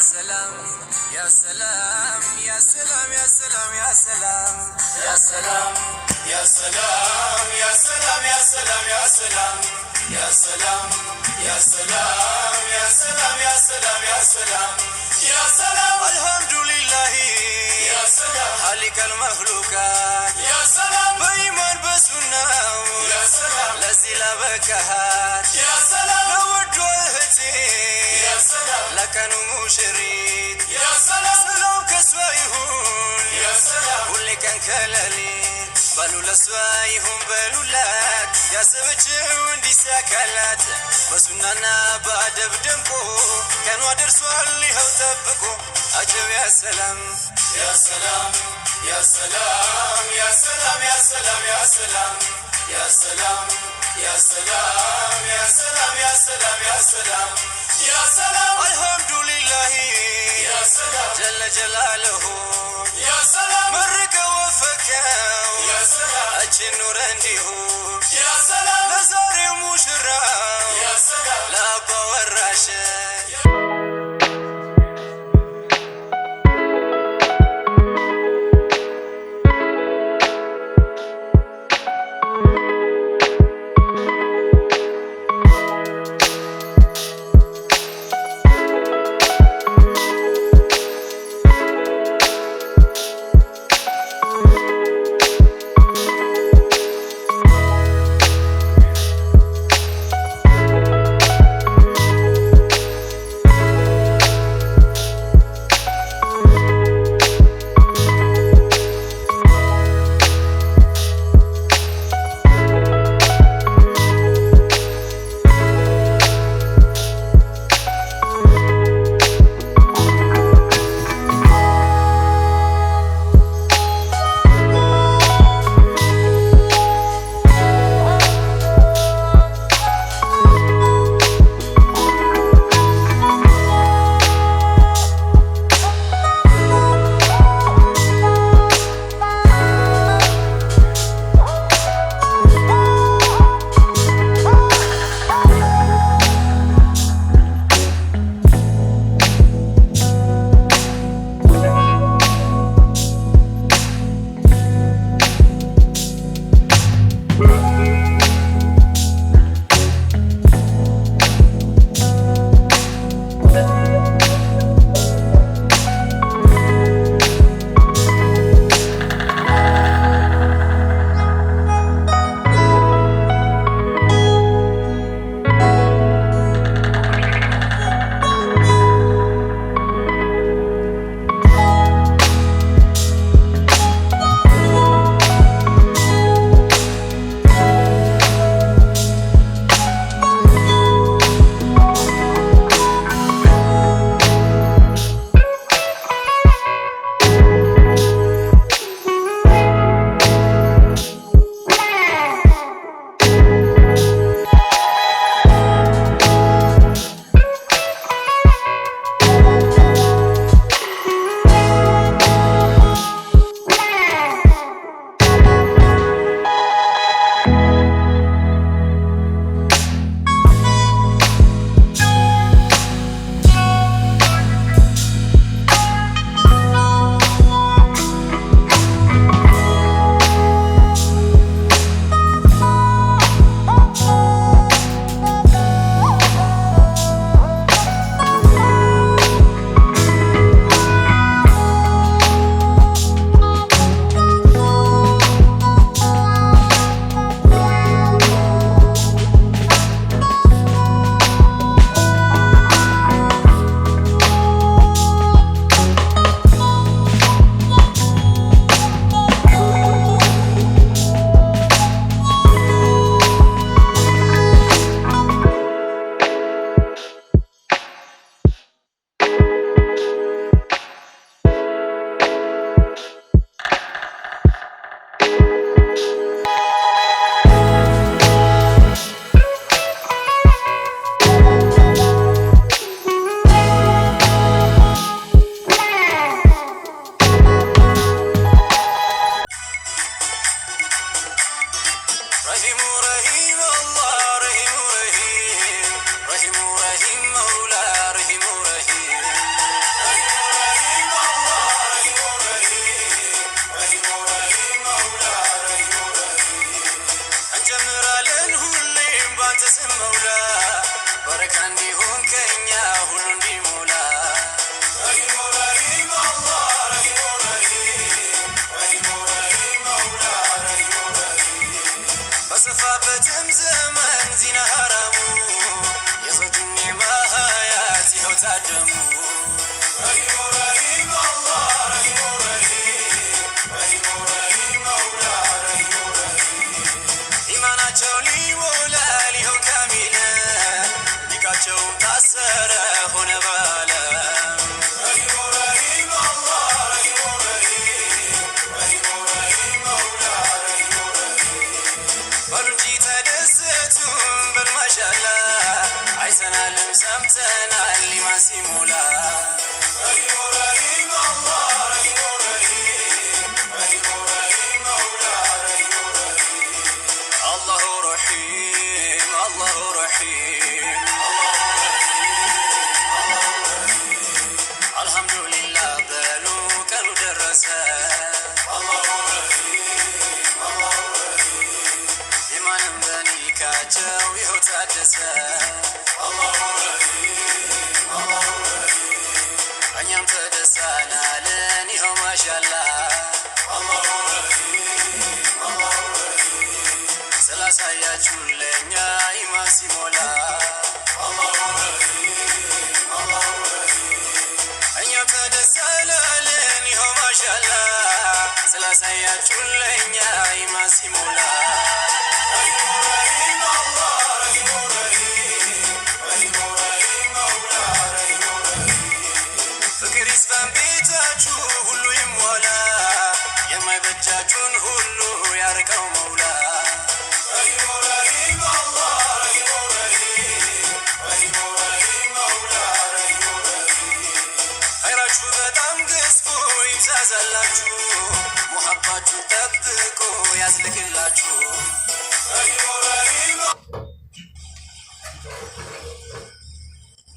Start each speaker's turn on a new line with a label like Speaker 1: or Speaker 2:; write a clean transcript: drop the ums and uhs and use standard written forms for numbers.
Speaker 1: سلام يا سلام يا سلام يا سلام يا سلام يا سلام يا سلام يا سلام يا سلام يا سلام يا سلام يا سلام يا سلام يا سلام يا سلام يا سلام الحمد لله يا سلام خالق المخلوقات يا سلام بإيمان بسنة يا سلام لزلا بكهات يا سلام لود وهتي يا سلام لكانوا مشريد يا سلام سلام كسوايهم يا سلام واللي كان كلالين بلو لسوايهم بلو لك يا سبجه وندي ساكلات بسنانا بأدب دمكو كانوا درسوا اللي هو تبكو أجب يا سلام يا سلام يا سلام يا سلام يا سلام يا سلام يا سلام يا سلام يا سلام يا سلام يا سلام يا سلام الحمد لله يا سلام جل جلاله يا سلام مرك وفكه يا سلام أجي نور عنده يا سلام لزاري مشرا يا سلام لا بورشه መውላ በረካ እንዲሆን ከኛ ሁሉ እንዲሞላ በሰፋበትም ዘመን ዚና ሐራሙ የሰጡኝ ማህያት ይኸው ታደሙ ኢማናቸው ሊሞላ ሊሆን ካሚለ ኒቃቸውም ታሰረ ሆነ ባለ በሉ እንጂ ተደሰቱም በል ማሻላ አይሰናልም ሰምተናል ኢማን ሲሞላ አላሁ ረሒም አላሁ ረሒም አልሐምዱሊላህ በሉ ቀኑ ደረሰ ኢማንም በኒካቸው ይኸው ታደሰ እኛም ተደሳናለን ይኸው ማሻላ ስላሳያችሁ ለኛ ኢማን ሲሞላ እኛም ተደሳናለን ይኸው ማሻላ ስላሳያችሁ ለኛ ኢማን ሲሞላ ፍቅር ይስፈን ቤታችሁ ሁሉ ይሞላ የማይበጃችሁን ሁሉ ያርቀው መውላ ኸይራችሁ በጣም ገዝፎ ይብዛዛላችሁ ሙሐባችሁ ጠብቆ ያዝልቅላችሁ